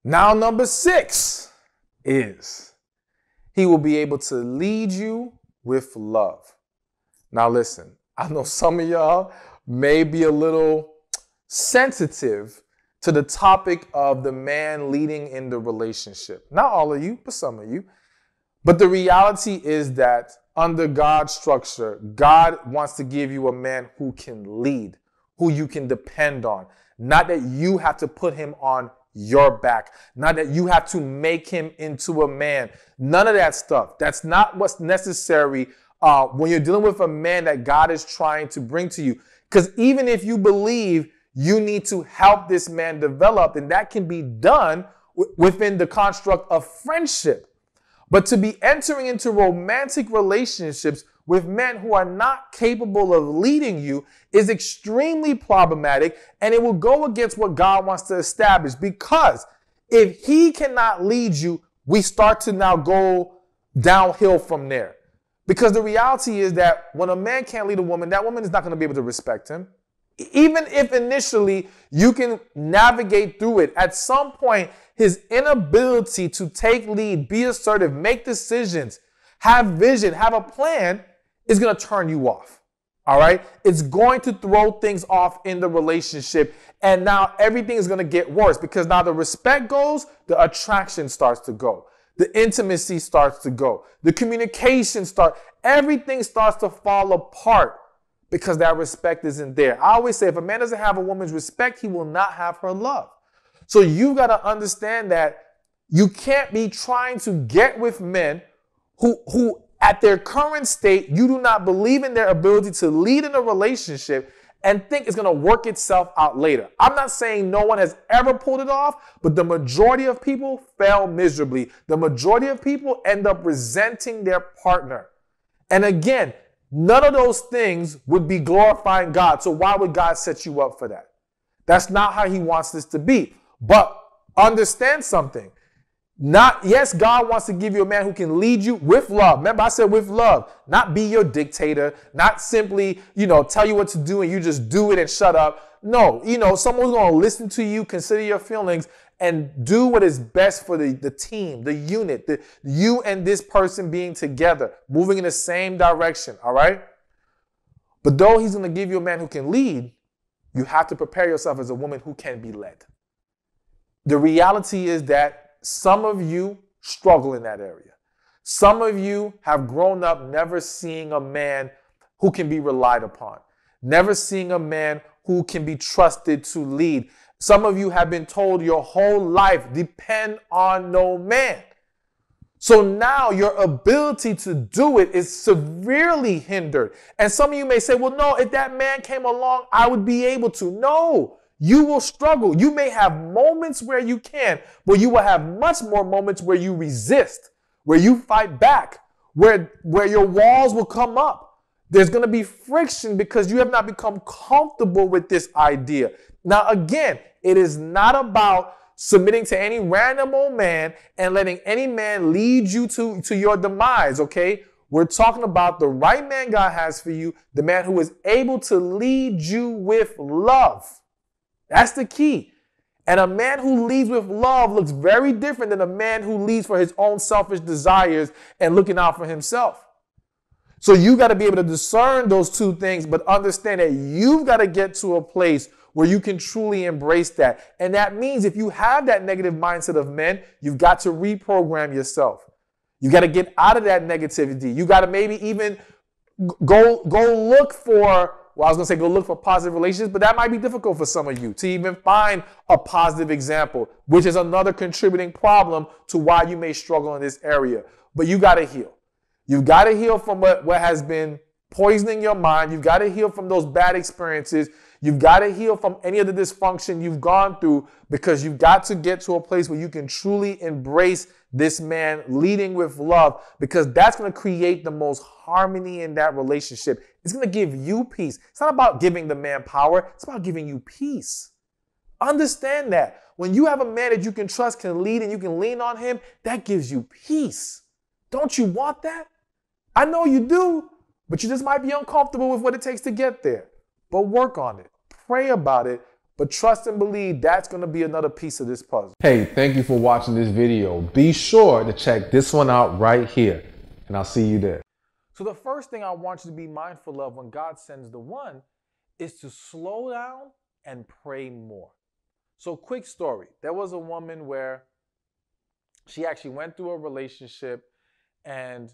Now, number 6 is he will be able to lead you with love. Now, listen, I know some of y'all may be a little sensitive to the topic of the man leading in the relationship. Not all of you, but some of you. But the reality is that under God's structure, God wants to give you a man who can lead, who you can depend on. Not that you have to put him on your back. Not that you have to make him into a man. None of that stuff. That's not what's necessary when you're dealing with a man that God is trying to bring to you. Because even if you believe you need to help this man develop, then that can be done within the construct of friendship. But to be entering into romantic relationships with men who are not capable of leading you is extremely problematic, and it will go against what God wants to establish. Because if he cannot lead you, we start to now go downhill from there. Because the reality is that when a man can't lead a woman, that woman is not going to be able to respect him. Even if initially you can navigate through it, at some point, his inability to take lead, be assertive, make decisions, have vision, have a plan is going to turn you off. All right. It's going to throw things off in the relationship. And now everything is going to get worse because now the respect goes, the attraction starts to go. The intimacy starts to go. The communication starts. Everything starts to fall apart because that respect isn't there. I always say if a man doesn't have a woman's respect, he will not have her love. So you've got to understand that you can't be trying to get with men who at their current state, you do not believe in their ability to lead in a relationship and think it's going to work itself out later. I'm not saying no one has ever pulled it off, but the majority of people fail miserably. The majority of people end up resenting their partner. And again, none of those things would be glorifying God. So why would God set you up for that? That's not how he wants this to be. But understand something. Yes, God wants to give you a man who can lead you with love. Remember, I said with love, not be your dictator, not simply, tell you what to do and you just do it and shut up. No, someone who's going to listen to you, consider your feelings, and do what is best for the team, the unit, you and this person being together, moving in the same direction, all right? But though he's going to give you a man who can lead, you have to prepare yourself as a woman who can be led. The reality is that some of you struggle in that area. Some of you have grown up never seeing a man who can be relied upon, never seeing a man who can be trusted to lead. Some of you have been told your whole life, depend on no man. So now your ability to do it is severely hindered. And some of you may say, well, no, if that man came along, I would be able to. No. You will struggle. You may have moments where you can, but you will have much more moments where you resist, where you fight back, where your walls will come up. There's going to be friction because you have not become comfortable with this idea. Now, again, it is not about submitting to any random old man and letting any man lead you to your demise, okay? We're talking about the right man God has for you, the man who is able to lead you with love. That's the key. And a man who leads with love looks very different than a man who leads for his own selfish desires and looking out for himself. So you got to be able to discern those two things, but understand that you've got to get to a place where you can truly embrace that. And that means if you have that negative mindset of men, you've got to reprogram yourself. You got to get out of that negativity. You got to maybe even go look for, well, I was going to say go look for positive relationships, but that might be difficult for some of you to even find a positive example, which is another contributing problem to why you may struggle in this area. But you got to heal. You've got to heal from what has been poisoning your mind. You've got to heal from those bad experiences. You've got to heal from any of the dysfunction you've gone through because you've got to get to a place where you can truly embrace this man leading with love because that's going to create the most harmony in that relationship. It's going to give you peace. It's not about giving the man power. It's about giving you peace. Understand that. When you have a man that you can trust, can lead, and you can lean on him, that gives you peace. Don't you want that? I know you do, but you just might be uncomfortable with what it takes to get there. But work on it. Pray about it. But trust and believe that's going to be another piece of this puzzle. Hey, thank you for watching this video. Be sure to check this one out right here, and I'll see you there. So the first thing I want you to be mindful of when God sends the one is to slow down and pray more. So quick story. There was a woman where she actually went through a relationship and